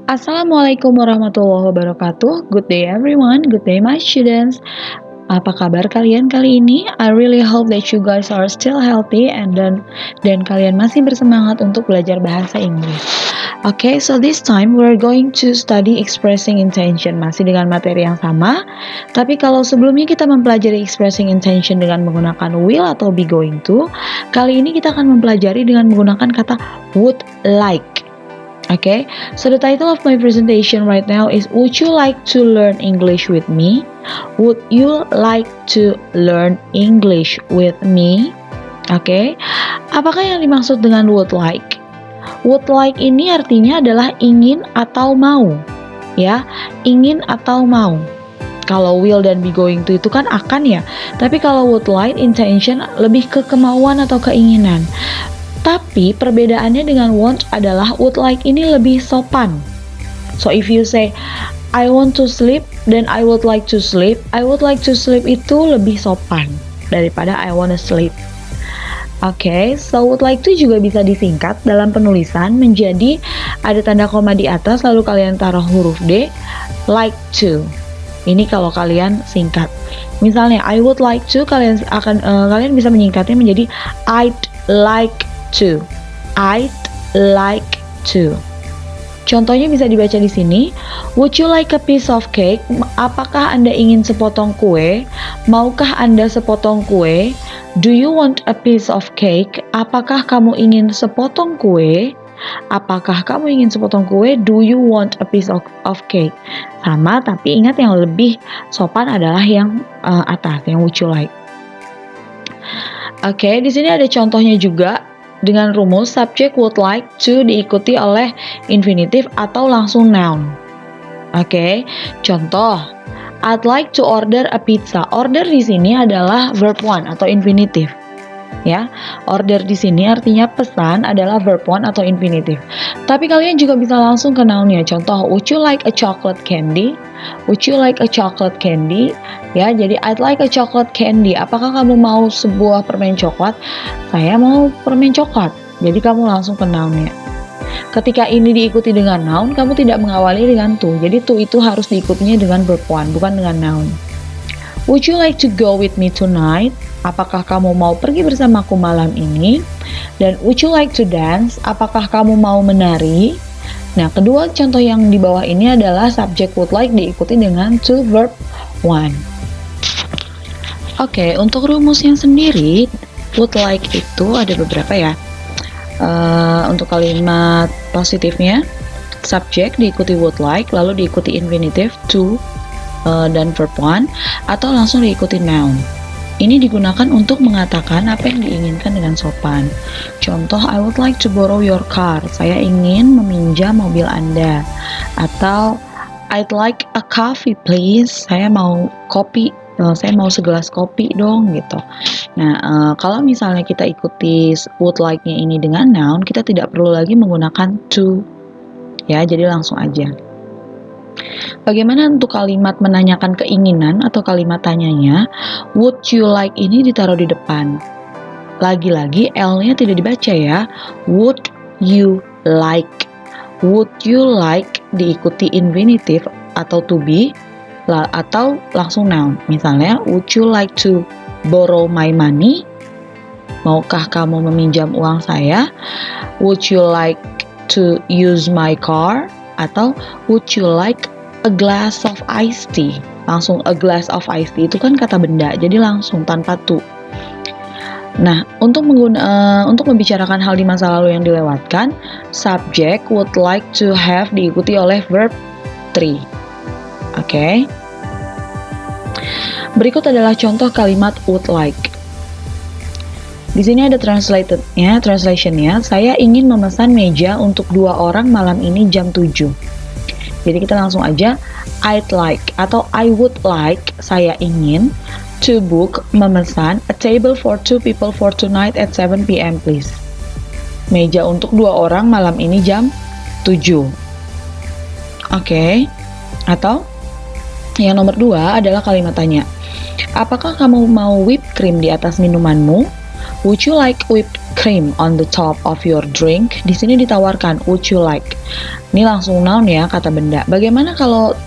Assalamualaikum warahmatullahi wabarakatuh. Good day everyone, good day my students. Apa kabar kalian kali ini? I really hope that you guys are still healthy and kalian masih bersemangat untuk belajar bahasa Inggris. Okay, so this time we're going to study expressing intention, masih dengan materi yang sama. Tapi kalau sebelumnya kita mempelajari expressing intention dengan menggunakan will atau be going to, kali ini kita akan mempelajari dengan menggunakan kata would like. Okay, so the title of my presentation right now is Would you like to learn English with me? Would you like to learn English with me? Okay, apakah yang dimaksud dengan would like? Would like ini artinya adalah ingin atau mau, ya, ingin atau mau. Kalau will dan be going to itu kan akan ya, tapi kalau would like intention lebih ke kemauan atau keinginan. Tapi perbedaannya dengan want adalah would like ini lebih sopan. So if you say I want to sleep dan I would like to sleep, I would like to sleep itu lebih sopan daripada I wanna sleep. Okay, so would like to juga bisa disingkat dalam penulisan menjadi ada tanda koma di atas lalu kalian taruh huruf D, like to. Ini kalau kalian singkat. Misalnya I would like to, kalian bisa menyingkatnya menjadi I'd like to. I'd like to. Contohnya bisa dibaca di sini. Would you like a piece of cake? Apakah Anda ingin sepotong kue? Maukah Anda sepotong kue? Do you want a piece of cake? Apakah kamu ingin sepotong kue? Apakah kamu ingin sepotong kue? Do you want a piece of cake? Sama, tapi ingat yang lebih sopan adalah yang atas, yang would you like. Oke, di sini ada contohnya juga. Dengan rumus subject would like to diikuti oleh infinitive atau langsung noun. Oke, contoh I'd like to order a pizza. Order di sini adalah verb one atau infinitive. Ya, order di sini artinya pesan adalah verb one atau infinitive. Tapi kalian juga bisa langsung ke nounnya. Contoh, would you like a chocolate candy? Would you like a chocolate candy? Ya, jadi I'd like a chocolate candy. Apakah kamu mau sebuah permen coklat? Saya mau permen coklat. Jadi kamu langsung ke nounnya. Ketika ini diikuti dengan noun, kamu tidak mengawali dengan to. Jadi to itu harus diikutinya dengan verb one, bukan dengan noun. Would you like to go with me tonight? Apakah kamu mau pergi bersamaku malam ini? Dan would you like to dance? Apakah kamu mau menari? Nah, kedua contoh yang di bawah ini adalah subject would like diikuti dengan to verb one. Oke, untuk rumusnya sendiri, would like itu ada beberapa ya. Untuk kalimat positifnya, subject diikuti would like, lalu diikuti infinitive to dan verb one, atau langsung diikuti noun. Ini digunakan untuk mengatakan apa yang diinginkan dengan sopan. Contoh, I would like to borrow your car. Saya ingin meminjam mobil Anda. Atau, I'd like a coffee please. Saya mau kopi. Saya mau segelas kopi dong gitu. Nah, kalau misalnya kita ikuti would like-nya ini dengan noun, kita tidak perlu lagi menggunakan to. Ya, jadi langsung aja. Bagaimana untuk kalimat menanyakan keinginan atau kalimat tanyanya? Would you like ini ditaruh di depan. Lagi-lagi L-nya tidak dibaca ya. Would you like. Would you like diikuti infinitive atau to be atau langsung noun. Misalnya, would you like to borrow my money? Maukah kamu meminjam uang saya? Would you like to use my car? Atau would you like a glass of iced tea? Langsung a glass of iced tea itu kan kata benda, jadi langsung tanpa to. Nah, untuk membicarakan hal di masa lalu yang dilewatkan, subject would like to have diikuti oleh verb 3. Oke. Berikut adalah contoh kalimat would like. Di sini ada translationnya. Saya ingin memesan meja untuk 2 orang malam ini jam 7. Jadi kita langsung aja I'd like atau I would like, saya ingin to book, memesan a table for 2 people for tonight at 7 p.m. please. Meja untuk 2 orang malam ini jam 7. Oke. Atau yang nomor 2 adalah kalimat tanya. Apakah kamu mau whipped cream di atas minumanmu? Would you like whipped cream on the top of your drink? Di sini ditawarkan would you like. Ini langsung noun ya, kata benda. Bagaimana kalau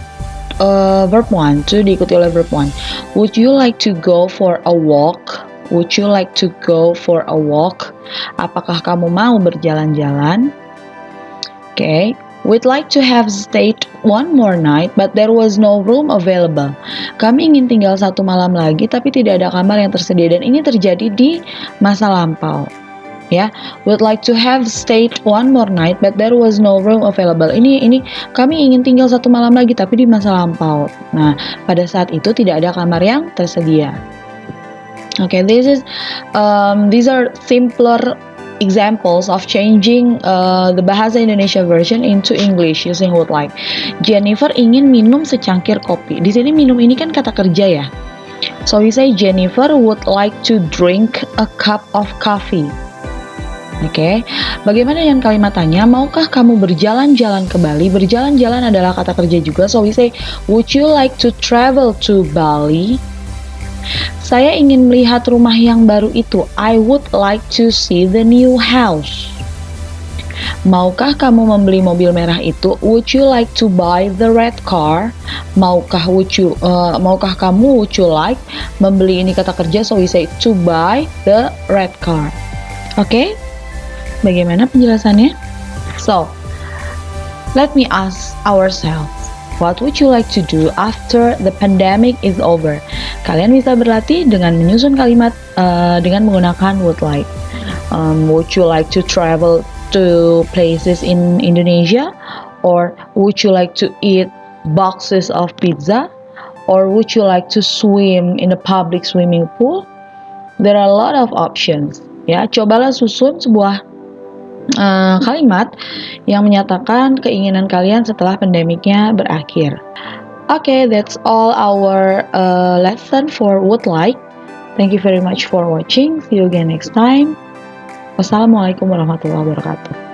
verb 1 to diikuti oleh verb 1? Would you like to go for a walk? Would you like to go for a walk? Apakah kamu mau berjalan-jalan? Oke. We'd like to have stayed one more night, but there was no room available. Kami ingin tinggal 1 malam lagi, tapi tidak ada kamar yang tersedia. Dan ini terjadi di masa lampau. Ya, we'd like to have stayed one more night, but there was no room available. Ini kami ingin tinggal 1 malam lagi, tapi di masa lampau. Nah, pada saat itu tidak ada kamar yang tersedia. Okay, these are simpler examples of changing the Bahasa Indonesia version into English using would like. Jennifer ingin minum secangkir kopi. Di sini minum ini kan kata kerja ya. So we say Jennifer would like to drink a cup of coffee. Oke. Bagaimana dengan kalimat tanya? Maukah kamu berjalan-jalan ke Bali? Berjalan-jalan adalah kata kerja juga. So we say would you like to travel to Bali? Saya ingin melihat rumah yang baru itu. I would like to see the new house. Maukah kamu membeli mobil merah itu? Would you like to buy the red car? Maukah kamu would you like membeli, ini kata kerja, so we say to buy the red car. Oke? Bagaimana penjelasannya? So, let me ask ourselves. What would you like to do after the pandemic is over? Kalian bisa berlatih dengan menyusun kalimat dengan menggunakan would like. Would you like to travel to places in Indonesia? Or would you like to eat boxes of pizza? Or would you like to swim in a public swimming pool? There are a lot of options. Ya, cobalah susun sebuah kalimat yang menyatakan keinginan kalian setelah pandemiknya berakhir. Okay, that's all our lesson for would like. Thank you very much for watching. See you again next time. Wassalamualaikum warahmatullahi wabarakatuh.